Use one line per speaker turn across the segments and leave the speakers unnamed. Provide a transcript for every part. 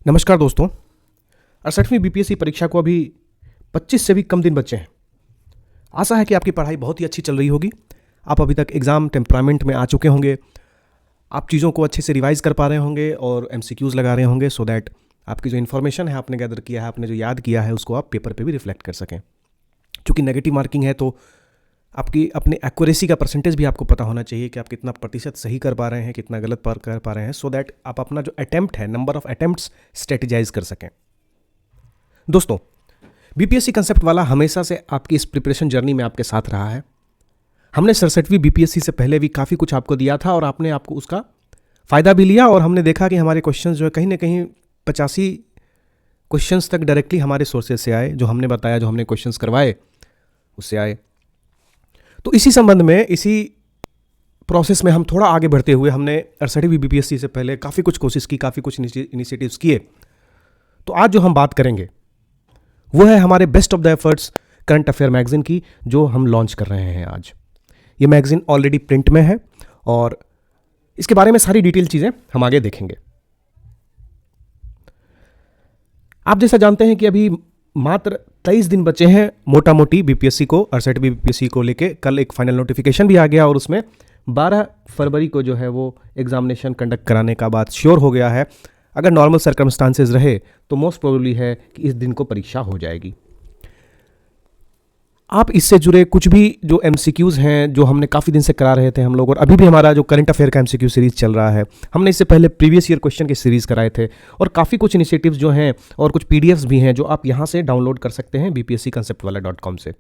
नमस्कार दोस्तों। 68वीं बीपीएससी परीक्षा को अभी 25 से भी कम दिन बचे हैं। आशा है कि आपकी पढ़ाई बहुत ही अच्छी चल रही होगी। आप अभी तक एग्ज़ाम टेम्परामेंट में आ चुके होंगे। आप चीज़ों को अच्छे से रिवाइज़ कर पा रहे होंगे और एमसीक्यूज़ लगा रहे होंगे सो दैट आपकी जो इन्फॉर्मेशन है आपने गैदर किया है, आपने जो याद किया है उसको आप पेपर पे भी रिफ्लेक्ट कर सकें। चूँकि नेगेटिव मार्किंग है तो आपकी अपने एक्यूरेसी का परसेंटेज भी आपको पता होना चाहिए कि आप कितना प्रतिशत सही कर पा रहे हैं, कितना गलत कर पा रहे हैं, सो दैट आप अपना जो अटैम्प्ट है, नंबर ऑफ अटैम्प्ट्स स्ट्रेटेजाइज कर सकें। दोस्तों, बीपीएससी कंसेप्ट वाला हमेशा से आपकी इस प्रिपरेशन जर्नी में आपके साथ रहा है। हमने 67वीं बीपीएससी से पहले भी काफ़ी कुछ आपको दिया था और आपने आपको उसका फ़ायदा भी लिया और हमने देखा कि हमारे क्वेश्चंस जो है कहीं ना कहीं 85 क्वेश्चंस तक डायरेक्टली हमारे सोर्सेज से आए, जो हमने बताया, जो हमने क्वेश्चंस करवाए उससे आए। तो इसी संबंध में, इसी प्रोसेस में हम थोड़ा आगे बढ़ते हुए हमने 68वीं बीपीएससी से पहले काफ़ी कुछ कोशिश की, काफ़ी कुछ इनिशिएटिव्स किए। तो आज जो हम बात करेंगे वो है हमारे best of the efforts current affair magazine की, जो हम लॉन्च कर रहे हैं आज। ये मैगजीन ऑलरेडी प्रिंट में है और इसके बारे में सारी डिटेल चीज़ें हम आगे देखेंगे। आप जैसा जानते हैं कि अभी मात्र 23 दिन बचे हैं मोटा मोटी बीपीएससी को, 68वीं बीपीएससी को लेके। कल एक फाइनल नोटिफिकेशन भी आ गया और उसमें 12 फरवरी को जो है वो एग्जामिनेशन कंडक्ट कराने का बात श्योर हो गया है। अगर नॉर्मल सर्कमस्टांसेस रहे तो मोस्ट प्रोबेबली है कि इस दिन को परीक्षा हो जाएगी। आप इससे जुड़े कुछ भी जो एमसीक्यूज़ हैं, जो हमने काफ़ी दिन से करा रहे थे हम लोग, और अभी भी हमारा जो करंट अफेयर का एमसीक्यू सीरीज़ चल रहा है, हमने इससे पहले प्रीवियस ईयर क्वेश्चन की सीरीज़ कराए थे और काफ़ी कुछ इनिशिएटिव्स जो हैं और कुछ पीडीएफ्स भी हैं जो आप यहाँ से डाउनलोड कर सकते हैं bpscconceptwala.com से।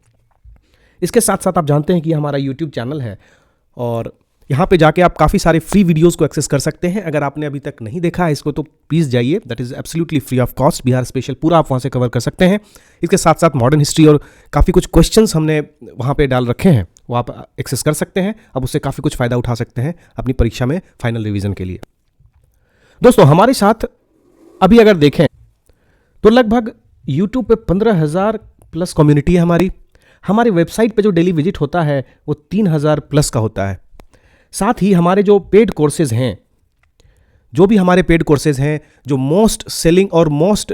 इसके साथ साथ आप जानते हैं कि हमारा यूट्यूब चैनल है और यहाँ पे जाके आप काफ़ी सारे फ्री वीडियोस को एक्सेस कर सकते हैं। अगर आपने अभी तक नहीं देखा है इसको तो प्लीज़ जाइए, that is absolutely free of cost. Bihar special पूरा आप वहाँ से कवर कर सकते हैं। इसके साथ साथ मॉडर्न हिस्ट्री और काफ़ी कुछ क्वेश्चंस हमने वहाँ पे डाल रखे हैं, वो आप एक्सेस कर सकते हैं। अब उससे काफ़ी कुछ फ़ायदा उठा सकते हैं अपनी परीक्षा में फाइनल रिविज़न के लिए। दोस्तों, हमारे साथ अभी अगर देखें तो लगभग यूट्यूब पे 15,000 प्लस कम्युनिटी है हमारी। हमारी वेबसाइट पे जो डेली विजिट होता है वो 3,000 प्लस का होता है। साथ ही हमारे जो पेड कोर्सेज हैं, जो भी हमारे पेड कोर्सेज हैं, जो मोस्ट सेलिंग और मोस्ट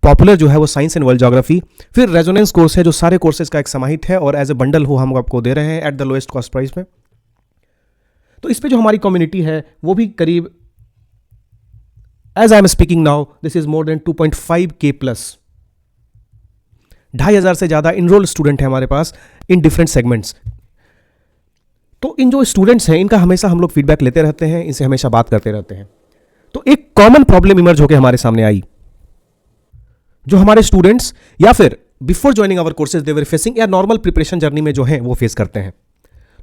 पॉपुलर जो है वो साइंस एंड वर्ल्ड ज्योग्राफी, फिर रेजोनेंस कोर्स है जो सारे कोर्सेज का एक समाहित है और एज ए बंडल हो हम आपको दे रहे हैं at the lowest cost price में। तो इस पे जो हमारी कम्युनिटी है वो भी करीब, as I am speaking now, this is more than 2.5K plus. 2,500 से ज़्यादा इनरोल्ड स्टूडेंट है हमारे पास इन डिफरेंट सेगमेंट्स। तो इन जो स्टूडेंट्स हैं इनका हमेशा हम लोग फीडबैक लेते रहते हैं, इनसे हमेशा बात करते रहते हैं। तो एक कॉमन प्रॉब्लम इमर्ज होकर हमारे सामने आई, जो हमारे स्टूडेंट्स या फिर before joining our courses they were facing, या नॉर्मल प्रिपरेशन जर्नी में जो है वो फेस करते हैं।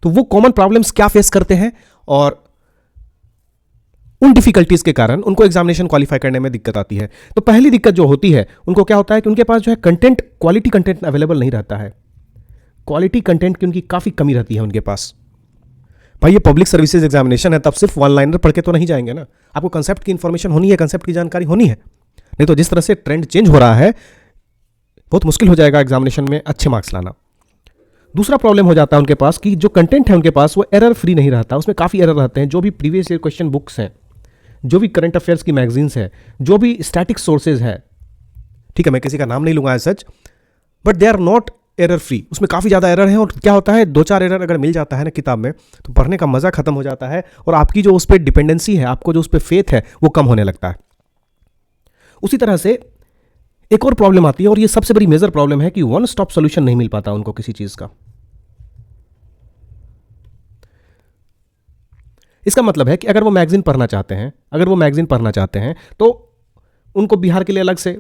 तो वो कॉमन प्रॉब्लम्स क्या फेस करते हैं और उन डिफिकल्टीज के कारण उनको एग्जामिनेशन क्वालिफाई करने में दिक्कत आती है। तो पहली दिक्कत जो होती है उनको क्या होता है कि उनके पास जो है कंटेंट, क्वालिटी कंटेंट अवेलेबल नहीं रहता है। क्वालिटी कंटेंट की उनकी काफ़ी कमी रहती है उनके पास। भाई ये पब्लिक सर्विसेज एग्जामिनेशन है, तब सिर्फ वन लाइनर पढ़ के तो नहीं जाएंगे ना। आपको कंसेप्ट की इंफॉर्मेशन होनी है, कंसेप्ट की जानकारी होनी है, नहीं तो जिस तरह से ट्रेंड चेंज हो रहा है बहुत मुश्किल हो जाएगा एग्जामिनेशन में अच्छे मार्क्स लाना। दूसरा प्रॉब्लम हो जाता है उनके पास कि जो कंटेंट है उनके पास वो एरर फ्री नहीं रहता, उसमें काफ़ी एरर रहते हैं। जो भी प्रीवियस ईयर क्वेश्चन बुक्स हैं, जो भी करंट अफेयर्स की मैगजीन्स हैं, जो भी स्टैटिक सोर्सेज है, ठीक है, मैं किसी का नाम नहीं लूँगा as such, but they are not error free. उसमें काफ़ी ज़्यादा एरर है और क्या होता है, 2-4 एरर अगर मिल जाता है ना किताब में तो पढ़ने का मज़ा खत्म हो जाता है और आपकी जो उस पर डिपेंडेंसी है, आपको जो उस पर फेथ है वो कम होने लगता है। उसी तरह से एक और प्रॉब्लम आती है और ये सबसे बड़ी मेजर प्रॉब्लम है कि वन स्टॉप सोल्यूशन नहीं मिल पाता उनको किसी चीज़ का। इसका मतलब है कि अगर वो मैगजीन पढ़ना चाहते हैं, तो उनको बिहार के लिए अलग से,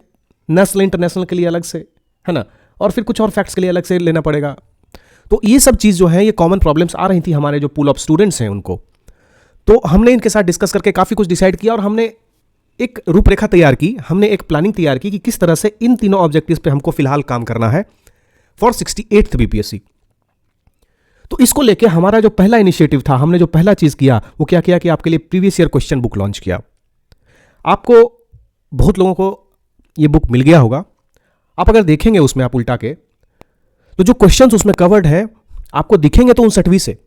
नेशनल इंटरनेशनल के लिए अलग से, है ना, और फिर कुछ और फैक्ट्स के लिए अलग से लेना पड़ेगा। तो ये सब चीज़ जो है, ये कॉमन प्रॉब्लम्स आ रही थी हमारे जो पूल ऑफ स्टूडेंट्स हैं उनको। तो हमने इनके साथ डिस्कस करके काफ़ी कुछ डिसाइड किया और हमने एक रूपरेखा तैयार की, हमने एक प्लानिंग तैयार की कि किस तरह से इन तीनों ऑब्जेक्टिव्स पे हमको फिलहाल काम करना है फॉर 68th बीपीएससी। तो इसको लेके हमारा जो पहला इनिशिएटिव था, हमने जो पहला चीज़ किया वो क्या किया कि आपके लिए previous year question book launch किया। आपको बहुत लोगों को ये बुक मिल गया होगा। आप अगर देखेंगे उसमें आप उल्टा के, तो जो क्वेश्चंस उसमें कवर्ड हैं आपको दिखेंगे तो 59वीं से,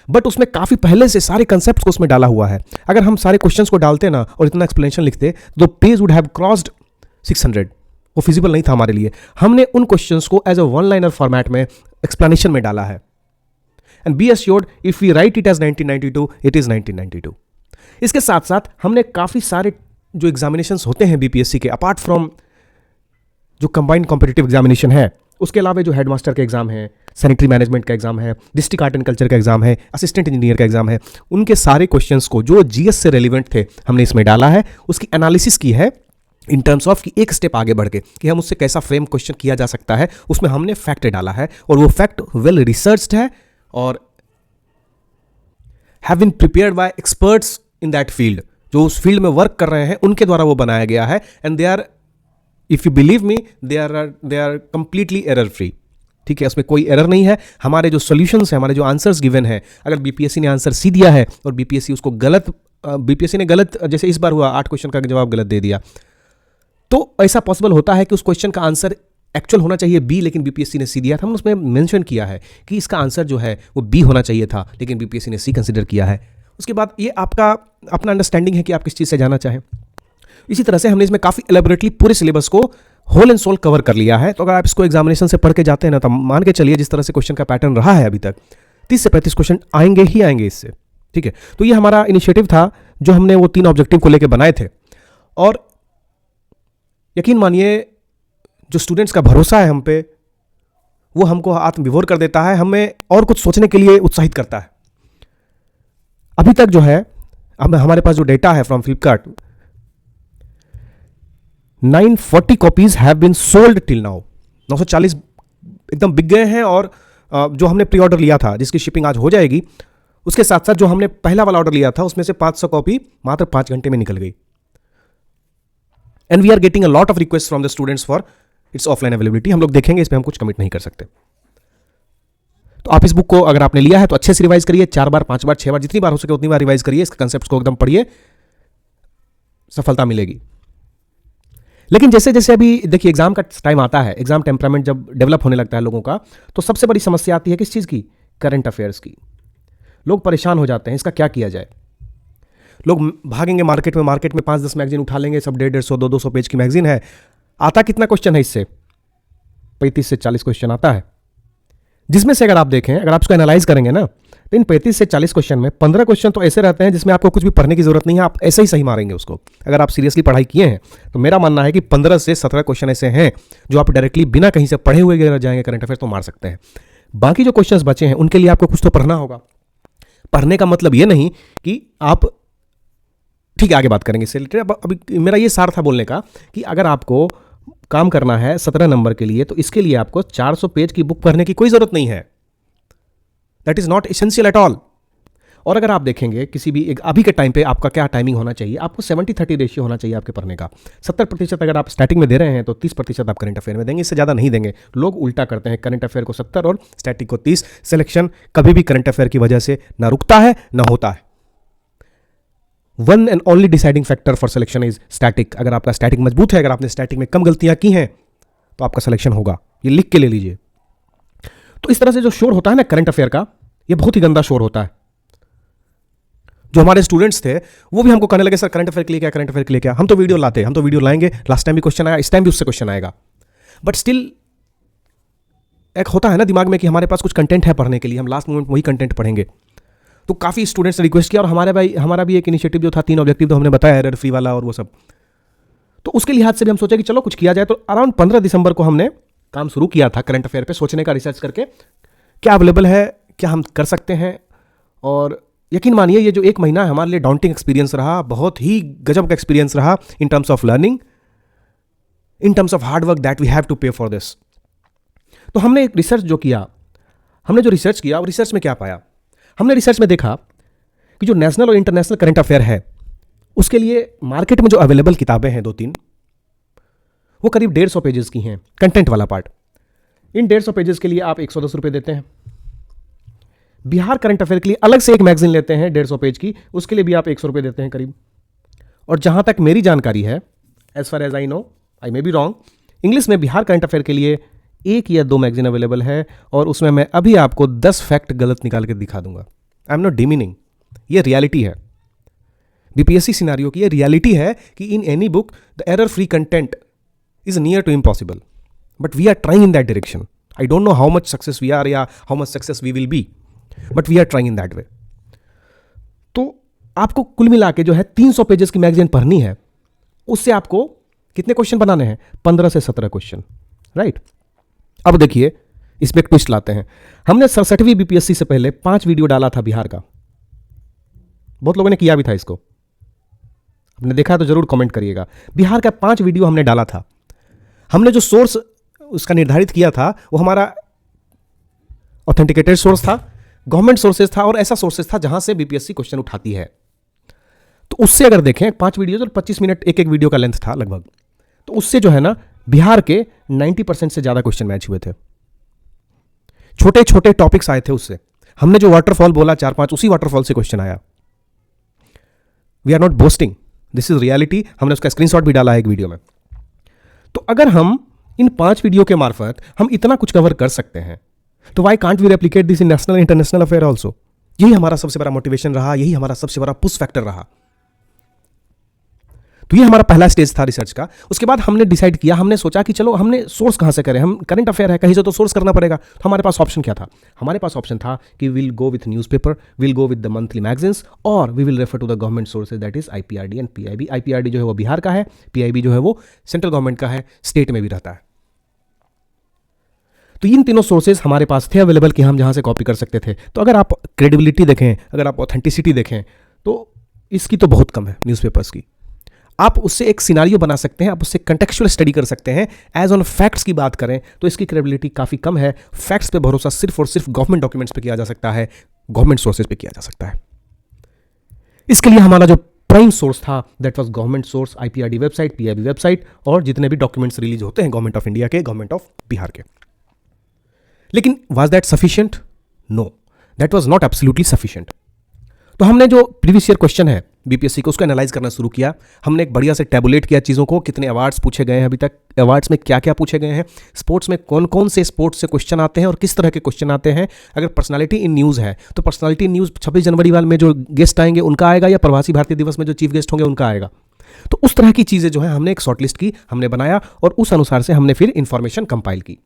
बट उसमें काफ़ी पहले से सारे कंसेप्ट को उसमें डाला हुआ है। अगर हम सारे क्वेश्चंस को डालते ना और इतना एक्सप्लेनेशन लिखते तो पेज वुड हैव क्रॉस्ड 600। वो फिजिबल नहीं था हमारे लिए। हमने उन क्वेश्चंस को as a one liner format में एक्सप्लेनेशन में डाला है। And be assured if we write it as 1992 it is 1992। इसके साथ साथ हमने काफ़ी सारे जो एग्जामिनेशंस होते हैं बीपीएससी के, अपार्ट फ्रॉम जो कंबाइंड कॉम्पिटिटिव एग्जामिनेशन है, उसके अलावा जो हेडमास्टर का एग्जाम है, सैनिटरी मैनेजमेंट का एग्जाम है, डिस्ट्रिक्ट आर्ट एंड कल्चर का एग्जाम है, असिस्टेंट इंजीनियर का एग्जाम है, उनके सारे क्वेश्चंस को जो जीएस से रेलिवेंट थे हमने इसमें डाला है। उसकी एनालिसिस की है इन टर्म्स ऑफ कि एक स्टेप आगे बढ़ के कि हम उससे कैसा फ्रेम क्वेश्चन किया जा सकता है। उसमें हमने फैक्ट डाला है और वो फैक्ट वेल रिसर्च्ड है और have been prepared by experts in that field. जो उस फील्ड में वर्क कर रहे हैं उनके द्वारा वो बनाया गया है। And they are, if you believe me, they are completely error free. ठीक है, उसमें कोई एरर नहीं है। हमारे जो सॉल्यूशंस हैं, हमारे जो आंसर्स गिवन है, अगर बीपीएससी ने आंसर सी दिया है और बीपीएससी उसको गलत, बीपीएससी ने गलत, जैसे इस बार हुआ 8 क्वेश्चन का जवाब गलत दे दिया, तो ऐसा पॉसिबल होता है कि उस क्वेश्चन का आंसर एक्चुअल होना चाहिए बी, लेकिन बीपीएससी ने सी दिया था। हमने उसमें मेंशन किया है कि इसका आंसर जो है वो बी होना चाहिए था, लेकिन बीपीएससी ने सी कंसीडर किया है। उसके बाद ये आपका अपना अंडरस्टैंडिंग है कि आप किस चीज़ से जाना चाहें। इसी तरह से हमने इसमें काफ़ी एलेबोरेटली पूरे सिलेबस को होल एंड सोल कवर कर लिया है। तो अगर आप इसको एग्जामिनेशन से पढ़ के जाते हैं ना, तो मान के चलिए जिस तरह से क्वेश्चन का पैटर्न रहा है अभी तक 30 से 35 क्वेश्चन आएंगे ही आएंगे इससे। ठीक है, तो ये हमारा इनिशिएटिव था जो हमने वो 3 ऑब्जेक्टिव को लेकर बनाए थे। और यकीन मानिए जो स्टूडेंट्स का भरोसा है हम पे, वो हमको आत्मविभोर कर देता है, हमें और कुछ सोचने के लिए उत्साहित करता है। अभी तक जो है अब हमारे पास जो डेटा है from Flipkart, 940 copies have been sold till now. 940 एकदम बिक गए हैं। और जो हमने प्री ऑर्डर लिया था जिसकी शिपिंग आज हो जाएगी, उसके साथ साथ जो हमने पहला वाला ऑर्डर लिया था उसमें से 500 कॉपी मात्र 5 घंटे में निकल गई। And we are getting a lot of request from the students for its offline availability. हम लोग देखेंगे, इस पर हम कुछ कमिट नहीं कर सकते। तो आप इस बुक को अगर आपने लिया है तो अच्छे से रिवाइज करिए, 4 बार 5 बार 6 बार जितनी बार हो सके उतनी बार रिवाइज करिए। इसके कंसेप्ट को एकदम पढ़िए, सफलता मिलेगी। लेकिन जैसे जैसे अभी देखिए एग्जाम का टाइम आता है, एग्जाम टेम्परामेंट जब डेवलप होने लगता है लोगों का, तो सबसे बड़ी समस्या आती है किस चीज़ की? करंट अफेयर्स की। लोग परेशान हो जाते हैं, इसका क्या किया जाए। लोग भागेंगे मार्केट में 5-10 मैगजीन उठा लेंगे, सब 150, 200 पेज की मैगजीन है। आता कितना क्वेश्चन है इससे? 35 से 40 क्वेश्चन आता है, जिसमें से अगर आप देखें, अगर आप उसको एनालाइज करेंगे ना, तो इन 35 से 40 क्वेश्चन में 15 क्वेश्चन तो ऐसे रहते हैं जिसमें आपको कुछ भी पढ़ने की जरूरत नहीं है, आप ऐसे ही सही मारेंगे उसको। अगर आप सीरियसली पढ़ाई किए हैं तो मेरा मानना है कि 15 से 17 क्वेश्चन ऐसे हैं जो आप डायरेक्टली बिना कहीं से पढ़े हुए अगर जाएंगे करंट अफेयर तो मार सकते हैं। बाकी जो क्वेश्चन बचे हैं उनके लिए आपको कुछ तो पढ़ना होगा। पढ़ने का मतलब ये नहीं कि आप, ठीक है आगे बात करेंगे इससे रिलेटेड। अभी मेरा ये सार था बोलने का कि अगर आपको काम करना है 17 नंबर के लिए, तो इसके लिए आपको 400 पेज की बुक पढ़ने की कोई जरूरत नहीं है। That is not essential at all. और अगर आप देखेंगे किसी भी अभी के टाइम पे आपका क्या टाइमिंग होना चाहिए, आपको 70-30 रेशियो होना चाहिए आपके पढ़ने का। 70% अगर आप स्टैटिक में दे रहे हैं तो 30% आप करंट अफेयर में देंगे, इससे ज़्यादा नहीं देंगे। लोग उल्टा करते हैं, करंट अफेयर को 70 और स्टैटिक को 30। सिलेक्शन कभी भी करंट अफेयर की वजह से ना रुकता है ना होता है। One and only deciding factor for selection is static. अगर आपका स्टैटिक मजबूत है, अगर आपने स्टैटिक में कम गलतियां की हैं, तो आपका सिलेक्शन होगा। ये लिख के ले लीजिए। तो इस तरह से जो शोर होता है ना करंट अफेयर का, ये बहुत ही गंदा शोर होता है। जो हमारे स्टूडेंट्स थे वो भी हमको कहने लगे, सर करंट अफेयर के लिए क्या, करंट अफेयर के लिए क्या। हम तो वीडियो लाते हैं, हम तो वीडियो लाएंगे, लास्ट टाइम भी क्वेश्चन आया, इस टाइम भी उससे क्वेश्चन आएगा। बट स्टिल एक होता है ना दिमाग में कि हमारे पास कुछ कंटेंट है पढ़ने के लिए, हम लास्ट मोमेंट वही कंटेंट पढ़ेंगे। तो काफ़ी स्टूडेंट्स ने रिक्वेस्ट किया और हमारा भी एक इनिशिएटिव जो था, 3 ऑब्जेक्टिव तो हमने बताया, एरर फ्री वाला और वो सब। तो उसके लिहाज से भी हम सोचे कि चलो कुछ किया जाए। तो अराउंड 15 दिसंबर को हमने काम शुरू किया था करंट अफेयर पे, सोचने का, रिसर्च करके क्या अवेलेबल है, क्या हम कर सकते हैं। और यकीन मानिए ये जो 1 महीना हमारे लिए डाउंटिंग एक्सपीरियंस रहा, बहुत ही गजब का एक्सपीरियंस रहा in terms of learning, in terms of hard work that we have to pay for this. तो हमने एक रिसर्च जो किया, हमने जो रिसर्च किया, और रिसर्च में क्या पाया, हमने रिसर्च में देखा कि जो नेशनल और इंटरनेशनल करंट अफेयर है उसके लिए मार्केट में जो अवेलेबल किताबें हैं 2-3, वो करीब 150 पेजेस की हैं, कंटेंट वाला पार्ट। इन 150 पेजेस के लिए आप 110 रुपये देते हैं। बिहार करंट अफेयर के लिए अलग से एक मैगजीन लेते हैं 150 पेज की, उसके लिए भी आप 100 रुपये देते हैं करीब। और जहां तक मेरी जानकारी है, as far as I know, I may be wrong, English में बिहार करंट अफेयर के लिए 1 या 2 मैगजीन अवेलेबल है, और उसमें मैं अभी आपको 10 फैक्ट गलत निकाल के दिखा दूंगा। आई एम नॉट डिमीनिंग, ये रियलिटी है। बीपीएससी सिनारियो की ये रियलिटी है कि in any book the error free content is near to impossible, but we are trying in that direction. I don't know how much success we are या how much success we will be, but we are trying in that way. तो आपको कुल मिला के जो है 300 pages की magazine पढ़नी है, उससे आपको कितने क्वेश्चन बनाने हैं? 15 से 17 क्वेश्चन, राइट। अब देखिए इसमें एक ट्विस्ट लाते हैं। हमने 67वीं बीपीएससी से पहले 5 वीडियो डाला था बिहार का, बहुत लोगों ने किया भी था इसको, आपने देखा तो जरूर कमेंट करिएगा। बिहार का 5 वीडियो हमने डाला था। हमने जो सोर्स उसका निर्धारित किया था वो हमारा ऑथेंटिकेटेड सोर्स था, गवर्नमेंट सोर्सेज था, और ऐसा सोर्सेज था जहां से बीपीएससी क्वेश्चन उठाती है। तो उससे अगर देखें 5 वीडियो तो 25 मिनट एक एक वीडियो का लेंथ था लगभग, तो उससे जो है ना बिहार के 90% से ज्यादा क्वेश्चन मैच हुए थे। छोटे छोटे टॉपिक्स आए थे उससे। हमने जो वाटरफॉल बोला 4-5, उसी वाटरफॉल से क्वेश्चन आया। We are not boasting, this is reality. हमने उसका स्क्रीनशॉट भी डाला है एक वीडियो में। तो अगर हम इन 5 वीडियो के मार्फत हम इतना कुछ कवर कर सकते हैं, तो why can't we replicate this in national international affair also? यही हमारा सबसे बड़ा मोटिवेशन रहा, यही हमारा सबसे बड़ा पुश फैक्टर रहा। तो ये हमारा पहला स्टेज था रिसर्च का। उसके बाद हमने डिसाइड किया, हमने सोचा कि चलो हमने सोर्स कहां से करें, हम करंट अफेयर है, कहीं से तो सोर्स करना पड़ेगा। तो हमारे पास ऑप्शन क्या था? हमारे पास ऑप्शन था कि will go with newspaper, will go with the monthly magazines, और we will refer to the government sources, that is IPRD and PIB. IPRD जो है वो बिहार का है, पीआईबी जो है वो सेंट्रल गवर्नमेंट का है, स्टेट में भी रहता है। तो इन तीनों सोर्सेज हमारे पास थे अवेलेबल कि हम जहां से कॉपी कर सकते थे। तो अगर आप क्रेडिबिलिटी देखें, अगर आप ऑथेंटिसिटी देखें, तो इसकी तो बहुत कम है न्यूज़पेपर्स की। आप उससे एक सिनारियो बना सकते हैं, आप उससे कंटेक्चुअल स्टडी कर सकते हैं। एज ऑन फैक्ट्स की बात करें तो इसकी क्रेडिबिलिटी काफ़ी कम है। फैक्ट्स पे भरोसा सिर्फ और सिर्फ गवर्नमेंट डॉक्यूमेंट्स पे किया जा सकता है, गवर्नमेंट सोर्सेज पे किया जा सकता है। इसके लिए हमारा जो प्राइम सोर्स था that was government source, IPRD website, PIB website, और जितने भी डॉक्यूमेंट्स रिलीज होते हैं गवर्नमेंट ऑफ इंडिया के, गवर्नमेंट ऑफ बिहार के। लेकिन was that sufficient? No, that was not absolutely sufficient. तो हमने जो प्रीवियस ईयर क्वेश्चन है बीपीएससी को, उसको एनालाइज करना शुरू किया। हमने एक बढ़िया से टैबुलेट किया चीज़ों को, कितने अवार्ड्स पूछे गए हैं अभी तक, अवार्ड्स में क्या क्या पूछे गए हैं, स्पोर्ट्स में कौन कौन से स्पोर्ट्स से क्वेश्चन आते हैं और किस तरह के क्वेश्चन आते हैं। अगर पर्सनालिटी इन न्यूज़ है तो पर्सनालिटी इन न्यूज़ 26 जनवरी वाले में जो गेस्ट आएंगे उनका आएगा, या प्रवासी भारतीय दिवस में जो चीफ गेस्ट होंगे उनका आएगा। तो उस तरह की चीज़ें जो है हमने एक शॉर्टलिस्ट की, हमने बनाया, और उस अनुसार से हमने फिर इंफॉर्मेशन कंपाइल की।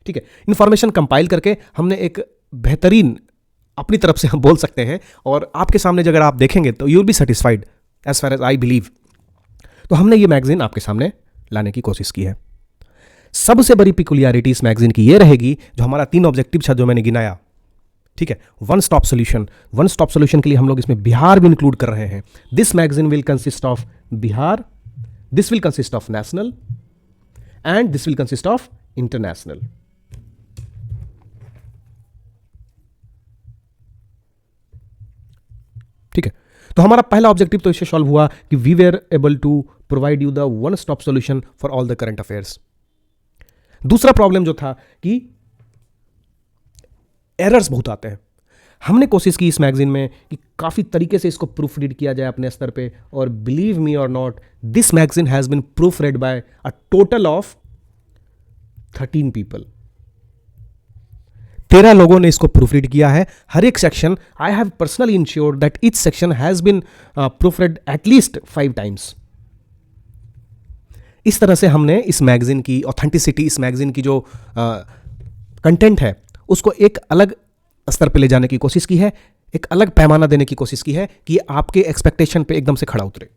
ठीक है, इंफॉर्मेशन कंपाइल करके हमने एक बेहतरीन अपनी तरफ से हम बोल सकते हैं, और आपके सामने अगर आप देखेंगे तो you will be satisfied as far as I believe. तो हमने ये मैगजीन आपके सामने लाने की कोशिश की है। सबसे बड़ी पिकुलियरिटी इस मैगजीन की ये रहेगी, जो हमारा 3 ऑब्जेक्टिव था जो मैंने गिनाया, ठीक है, one stop solution. One stop solution के लिए हम लोग इसमें बिहार भी इंक्लूड कर रहे हैं। This magazine will consist of Bihar, this will consist of national, and this will consist of international. ठीक है, तो हमारा पहला ऑब्जेक्टिव तो इससे सॉल्व हुआ कि we were able to provide you the one stop solution for all the current affairs. दूसरा प्रॉब्लम जो था कि एरर्स बहुत आते हैं। हमने कोशिश की इस मैगजीन में कि काफ़ी तरीके से इसको प्रूफ रीड किया जाए अपने स्तर पे, और believe me or not, this magazine has been proof read by a total of 13 people. 13 लोगों ने इसको प्रूफ रीड किया है। हर एक section, I have personally ensured that each section has been proof read at least 5 times. इस तरह से हमने इस मैगजीन की ऑथेंटिसिटी, इस मैगजीन की जो कंटेंट है, उसको एक अलग स्तर पे ले जाने की कोशिश की है, एक अलग पैमाना देने की कोशिश की है कि आपके एक्सपेक्टेशन पे एकदम से खड़ा उतरे।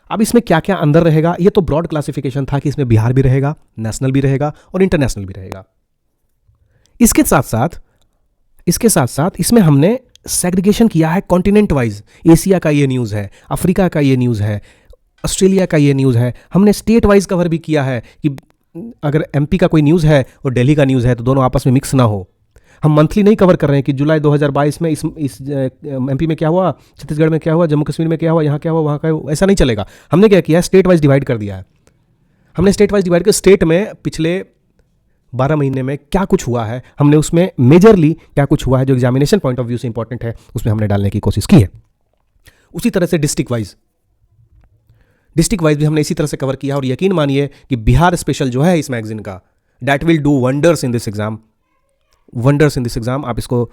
अब इसमें क्या क्या अंदर रहेगा, ये तो ब्रॉड क्लासिफिकेशन था कि इसमें बिहार भी रहेगा, नेशनल भी रहेगा और इंटरनेशनल भी रहेगा। इसके साथ साथ इसमें हमने सेग्रीगेशन किया है कॉन्टिनेंट वाइज। एशिया का ये न्यूज़ है, अफ्रीका का ये न्यूज़ है, ऑस्ट्रेलिया का ये न्यूज़ है। हमने स्टेट वाइज कवर भी किया है कि अगर एमपी का कोई न्यूज़ है और दिल्ली का न्यूज़ है तो दोनों आपस में मिक्स ना हो। हम मंथली नहीं कवर कर रहे हैं कि जुलाई 2022 में इस एमपी में क्या हुआ, छत्तीसगढ़ में क्या हुआ, जम्मू कश्मीर में क्या हुआ, यहाँ क्या हुआ, वहाँ क्या हुआ, ऐसा नहीं चलेगा। हमने क्या किया है, स्टेट वाइज डिवाइड कर दिया है। हमने स्टेट वाइज डिवाइड कर, स्टेट में पिछले 12 महीने में क्या कुछ हुआ है, हमने उसमें मेजरली क्या कुछ हुआ है जो एग्जामिनेशन पॉइंट ऑफ व्यू से इंपॉर्टेंट है, उसमें हमने डालने की कोशिश की है। उसी तरह से डिस्ट्रिक्ट वाइज भी हमने इसी तरह से कवर किया, और यकीन मानिए कि बिहार स्पेशल जो है इस मैगजीन का, that will do wonders in this exam. आप इसको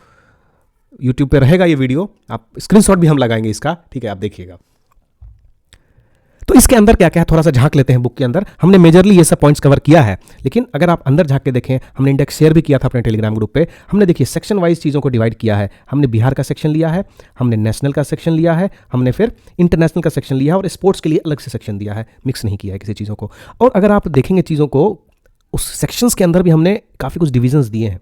यूट्यूब पे रहेगा ये वीडियो, आप स्क्रीनशॉट भी हम लगाएंगे इसका, ठीक है, आप देखिएगा। तो इसके अंदर क्या क्या है, थोड़ा सा झांक लेते हैं बुक के अंदर। हमने मेजरली ये सब पॉइंट्स कवर किया है, लेकिन अगर आप अंदर झांक के देखें, हमने इंडेक्स शेयर भी किया था अपने टेलीग्राम ग्रुप पे। हमने देखिए सेक्शन वाइज चीज़ों को डिवाइड किया है। हमने बिहार का सेक्शन लिया है, हमने नेशनल का सेक्शन लिया है, हमने फिर इंटरनेशनल का सेक्शन लिया है, और स्पोर्ट्स के लिए अलग से सेक्शन दिया है, मिक्स नहीं किया है किसी चीज़ों को। और अगर आप देखेंगे चीज़ों को, उस सेक्शंस के अंदर भी हमने काफ़ी कुछ डिविजन्स दिए हैं,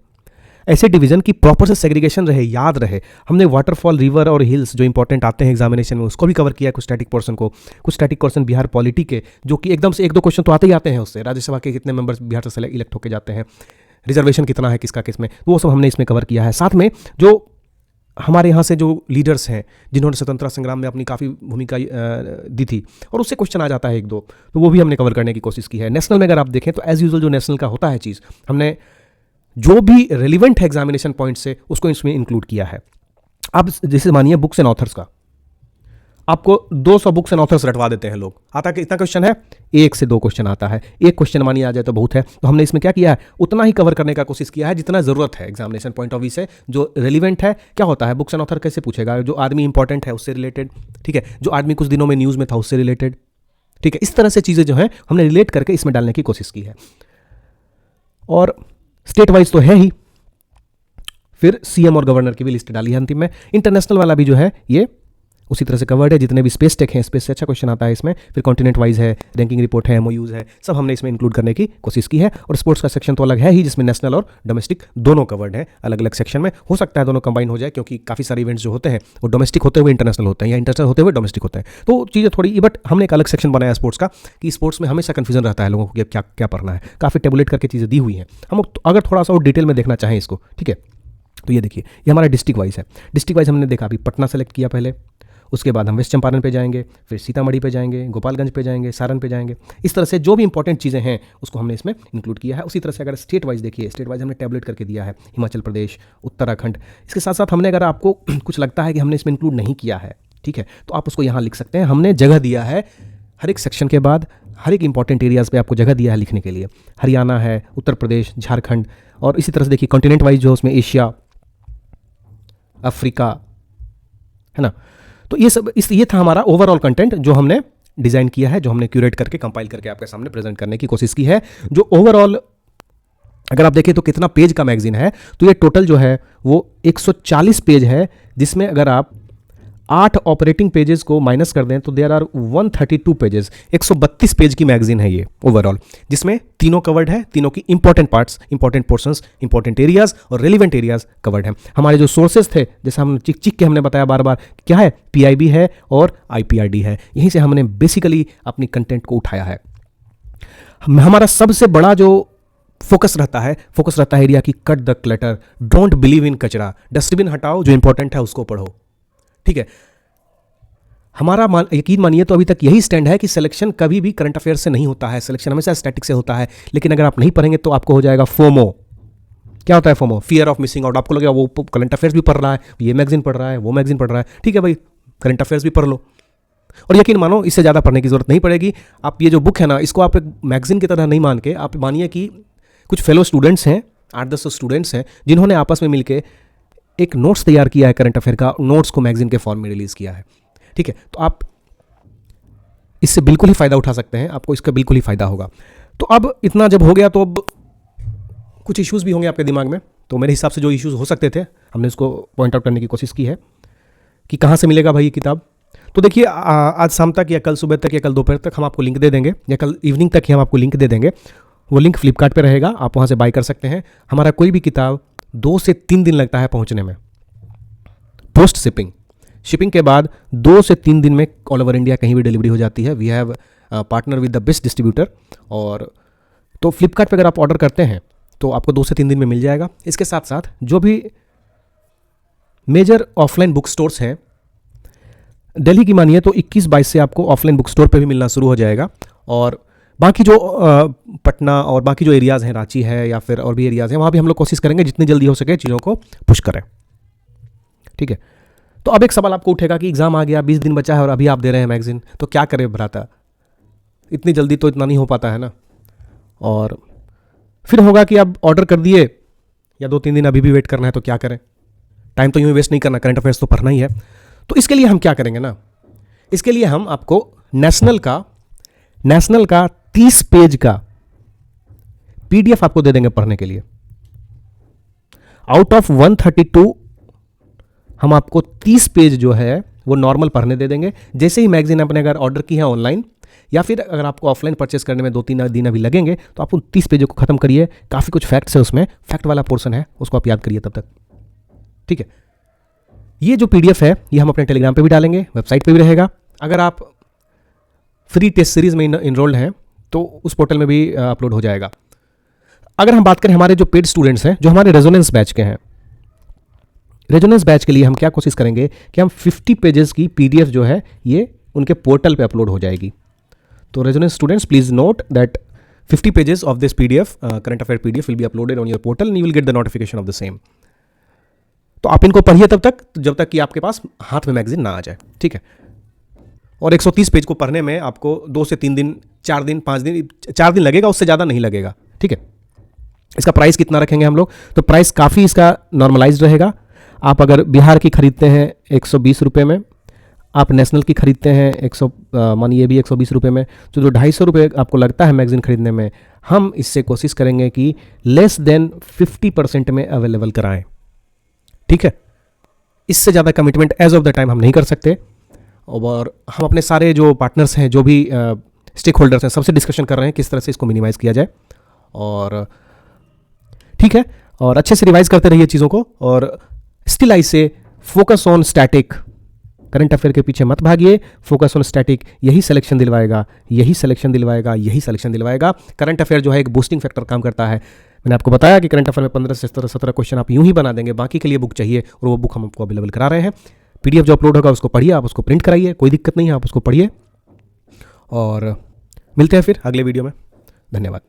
ऐसे डिवीजन की प्रॉपर से सेग्रीगेशन रहे, याद रहे। हमने वाटरफॉल, रिवर और हिल्स जो इंपॉर्टेंट आते हैं एग्जामिनेशन में, उसको भी कवर किया है, कुछ स्टैटिक पोर्शन को, कुछ स्टैटिक पोर्शन बिहार पॉलिटी के, जो कि एकदम से 1-2 क्वेश्चन तो आते ही आते हैं उससे, राज्यसभा के कितने मेंबर्स बिहार से इलेक्ट होकर जाते हैं, रिजर्वेशन कितना है किसका किसमें, वो सब हमने इसमें कवर किया है। साथ में जो हमारे यहाँ से जो लीडर्स हैं जिन्होंने स्वतंत्रता संग्राम में अपनी काफ़ी भूमिका दी थी, और उससे क्वेश्चन आ जाता है 1-2, तो वो भी हमने कवर करने की कोशिश की है। नेशनल में अगर आप देखें तो एज यूजुअल जो नेशनल का होता है चीज़, हमने जो भी रेलिवेंट है एग्जामिनेशन पॉइंट से उसको इसमें इंक्लूड किया है। अब जैसे मानिए बुक्स एंड ऑथर्स का, आपको 200 बुक्स एंड ऑथर्स रटवा देते हैं लोग, आता कितना क्वेश्चन है, 1 से 2 क्वेश्चन आता है, 1 क्वेश्चन मानिए आ जाए तो बहुत है। तो हमने इसमें क्या किया है, उतना ही कवर करने का कोशिश किया है जितना ज़रूरत है एग्जामिनेशन पॉइंट ऑफ व्यू से, जो रेलिवेंट है। क्या होता है, बुक्स एंड ऑथर कैसे पूछेगा, जो आदमी इंपॉर्टेंट है उससे रिलेटेड, ठीक है, जो आदमी कुछ दिनों में न्यूज़ में था उससे रिलेटेड, ठीक है, इस तरह से चीज़ें जो हैं हमने रिलेट करके इसमें डालने की कोशिश की है। और स्टेट वाइज तो है ही, फिर सीएम और गवर्नर की भी लिस्ट डाली है अंतिम में। इंटरनेशनल वाला भी जो है ये उसी तरह से कवर्ड है, जितने भी स्पेस टेक हैं, स्पेस से अच्छा क्वेश्चन आता है इसमें। फिर कॉन्टिनेंट वाइज है, रैंकिंग रिपोर्ट है, एमओयूज है, सब हमने इसमें इंक्लूड करने की कोशिश की है। और स्पोर्ट्स का सेक्शन तो अलग है ही, जिसमें नेशनल और डोमेस्टिक दोनों कवर्ड हैं अलग अलग सेक्शन में। हो सकता है दोनों कंबाइन हो जाए, क्योंकि काफ़ी सारे इवेंट्स जो होते हैं वो डोमेस्टिक होते हुए इंटरनेशनल होते हैं, या इंटरनेशनल होते हुए डोमेस्टिक होते हैं, तो चीज़ें थोड़ी, बट हमने एक अलग सेक्शन बनाया स्पोर्ट्स का, कि स्पोर्ट्स में हमेशा कन्फ्यूजन रहता है लोगों को कि क्या क्या पढ़ना है। काफ़ी टेबुलेट करके चीज़ें दी हुई हैं, हम अगर थोड़ा सा और डिटेल में देखना चाहें इसको, ठीक है, तो ये देखिए, ये हमारा डिस्ट्रिक्ट वाइज है। डिस्ट्रिक्ट वाइज हमने देखा, अभी पटना सेलेक्ट किया पहले, उसके बाद हम वेस्ट चंपारण पे जाएंगे, फिर सीतामढ़ी पे जाएंगे, गोपालगंज पे जाएंगे, सारण पे जाएंगे। इस तरह से जो भी इंपॉर्टेंट चीज़ें हैं उसको हमने इसमें इंक्लूड किया है। उसी तरह से अगर स्टेट वाइज देखिए, स्टेट वाइज हमने टैबलेट करके दिया है, हिमाचल प्रदेश, उत्तराखंड। इसके साथ साथ हमने, अगर आपको कुछ लगता है कि हमने इसमें इंक्लूड नहीं किया है, ठीक है, तो आप उसको यहाँ लिख सकते हैं। हमने जगह दिया है हर एक सेक्शन के बाद, हर एक इंपॉर्टेंट एरियाज़ पे आपको जगह दिया है लिखने के लिए। हरियाणा है, उत्तर प्रदेश, झारखंड, और इसी तरह से देखिए कॉन्टिनेंट वाइज जो उसमें एशिया, अफ्रीका, है ना। तो ये सब ये था हमारा ओवरऑल कंटेंट जो हमने डिज़ाइन किया है, जो हमने क्यूरेट करके कंपाइल करके आपके सामने प्रेजेंट करने की कोशिश की है। जो ओवरऑल अगर आप देखें तो कितना पेज का मैगजीन है, तो ये टोटल जो है वो 140 पेज है, जिसमें अगर आप 8 ऑपरेटिंग पेजेस को माइनस कर दें तो देयर आर 132 पेजेस। 132 पेज की मैगजीन है ये ओवरऑल, जिसमें तीनों कवर्ड है, तीनों की important parts, important portions, important areas और रेलिवेंट एरियाज कवर्ड हैं। हमारे जो सोर्सेज थे, जैसे हम चिक चिक के हमने बताया बार बार, क्या है, पीआईबी है और आईपीआरडी है। यहीं से हमने बेसिकली अपनी कंटेंट को उठाया है। हमारा सबसे बड़ा जो फोकस रहता है एरिया की, cut the clutter, don't believe in कचरा, डस्टबिन हटाओ, जो इंपॉर्टेंट है उसको पढ़ो, ठीक है। हमारा यकीन मानिए तो अभी तक यही स्टैंड है कि सिलेक्शन कभी भी करंट अफेयर से नहीं होता है, सिलेक्शन हमेशा स्टैटिक से होता है। लेकिन अगर आप नहीं पढ़ेंगे तो आपको हो जाएगा फोमो। क्या होता है FOMO? Fear of missing out. आपको लगेगा वो करंट अफेयर्स भी पढ़ रहा है, ये मैगजीन पढ़ रहा है, वो मैगजीन पढ़ रहा है, ठीक है भाई, करंट अफेयर्स भी पढ़ लो। और यकीन मानो इससे ज़्यादा पढ़ने की जरूरत नहीं पड़ेगी। आप ये जो बुक है ना, इसको आप एक मैगजीन की तरह नहीं मान के, आप मानिए कि कुछ फेलो स्टूडेंट्स हैं, 8-10 स्टूडेंट्स हैं, जिन्होंने आपस में मिलकर एक नोट्स तैयार किया है करंट अफेयर का, नोट्स को मैगजीन के फॉर्म में रिलीज़ किया है, ठीक है। तो आप इससे बिल्कुल ही फ़ायदा उठा सकते हैं, आपको इसका बिल्कुल ही फ़ायदा होगा। तो अब इतना जब हो गया तो अब कुछ इश्यूज़ भी होंगे आपके दिमाग में। तो मेरे हिसाब से जो इश्यूज़ हो सकते थे हमने उसको पॉइंट आउट करने की कोशिश की है कि कहाँ से मिलेगा भाई ये किताब। तो देखिए, आज शाम तक या कल सुबह तक या कल दोपहर तक हम आपको लिंक दे देंगे, या कल इवनिंग तक ही हम आपको लिंक दे देंगे। वो लिंक फ्लिपकार्ट पे रहेगा, आप वहाँ से बाय कर सकते हैं। हमारा कोई भी किताब 2 से 3 दिन लगता है पहुँचने में, पोस्ट शिपिंग के बाद 2 से 3 दिन में ऑल ओवर इंडिया कहीं भी डिलीवरी हो जाती है। We have partner with the best distributor. और तो फ्लिपकार्ट पे अगर आप ऑर्डर करते हैं तो आपको 2 से 3 दिन में मिल जाएगा। इसके साथ साथ जो भी मेजर ऑफलाइन बुक स्टोर्स हैं दिल्ली की मानिए तो 21-22 से आपको ऑफलाइन बुक स्टोर पे भी मिलना शुरू हो जाएगा। और बाकी जो पटना और बाकी जो एरियाज़ हैं, रांची है या फिर और भी एरियाज़ हैं, वहाँ भी हम लोग कोशिश करेंगे जितनी जल्दी हो सके चीज़ों को पुश करें, ठीक है। तो अब एक सवाल आपको उठेगा कि एग्ज़ाम आ गया, 20 दिन बचा है और अभी आप दे रहे हैं मैगजीन, तो क्या करें भ्राता, इतनी जल्दी तो इतना नहीं हो पाता है ना। और फिर होगा कि अब ऑर्डर कर दिए या 2-3 दिन अभी भी वेट करना है, तो क्या करें, टाइम तो यूँ वेस्ट नहीं करना, करंट अफेयर्स तो पढ़ना ही है। तो इसके लिए हम क्या करेंगे ना, इसके लिए हम आपको नेशनल का 30 पेज का पीडीएफ आपको दे देंगे पढ़ने के लिए। आउट ऑफ 132 हम आपको 30 पेज जो है वो नॉर्मल पढ़ने दे देंगे। जैसे ही मैगजीन आपने अगर ऑर्डर की है ऑनलाइन, या फिर अगर आपको ऑफलाइन परचेस करने में 2-3 दिन अभी लगेंगे, तो आप उन 30 पेजों को खत्म करिए। काफ़ी कुछ फैक्ट्स है उसमें, फैक्ट वाला पोर्शन है, उसको आप याद करिए तब तक। ठीक है, ये जो पीडीएफ है ये हम अपने टेलीग्राम पे भी डालेंगे, वेबसाइट पे भी रहेगा। अगर आप फ्री टेस्ट सीरीज में इनरोल्ड हैं तो उस पोर्टल में भी अपलोड हो जाएगा। अगर हम बात करें हमारे जो पेड स्टूडेंट्स हैं, जो हमारे रेजोनेंस बैच के हैं, रेजोनेंस बैच के लिए हम क्या कोशिश करेंगे कि हम 50 पेजेस की पीडीएफ जो है ये उनके पोर्टल पे अपलोड हो जाएगी। तो resonance students, please note that 50 pages of this PDF, current affair PDF will be uploaded on your portal and you will get the notification of the same. तो आप इनको पढ़िए तब तक, जब तक कि आपके पास हाथ में मैगजीन ना आ जाए। ठीक है, और 130 पेज को पढ़ने में आपको 2 से 3 दिन, 4 दिन, 5 दिन, 4 दिन लगेगा, उससे ज़्यादा नहीं लगेगा। ठीक है, इसका प्राइस कितना रखेंगे हम लोग, तो प्राइस काफ़ी इसका नॉर्मलाइज्ड रहेगा। आप अगर बिहार की खरीदते हैं 120 रुपये में, आप नेशनल की खरीदते हैं 100, मानिए भी 120 रुपये में, तो जो 250 रुपये आपको लगता है मैगजीन खरीदने में, हम इससे कोशिश करेंगे कि लेस देन 50% में अवेलेबल कराएं। ठीक है, इससे ज़्यादा commitment as of the time हम नहीं कर सकते। और हम अपने सारे जो पार्टनर्स हैं, जो भी स्टेक होल्डर्स हैं, सबसे डिस्कशन कर रहे हैं किस तरह से इसको मिनिमाइज़ किया जाए। और ठीक है, और अच्छे से रिवाइज करते रहिए चीज़ों को, और स्टिल आई से focus on static. Current affair के पीछे मत भागिए, फोकस ऑन स्टैटिक, यही सिलेक्शन दिलवाएगा, यही सिलेक्शन दिलवाएगा, यही सिलेक्शन दिलवाएगा। करंट अफेयर जो है एक बूस्टिंग फैक्टर काम करता है। मैंने आपको बताया कि करंट अफेयर में 15 से 17 क्वेश्चन आप यूं ही बना देंगे। बाकी के लिए बुक चाहिए, और वो बुक हम आपको अवेलेबल करा रहे हैं। पीडीएफ जो अपलोड होगा उसको पढ़िए, आप उसको प्रिंट कराइए, कोई दिक्कत नहीं है, आप उसको पढ़िए। और मिलते हैं फिर अगले वीडियो में। धन्यवाद।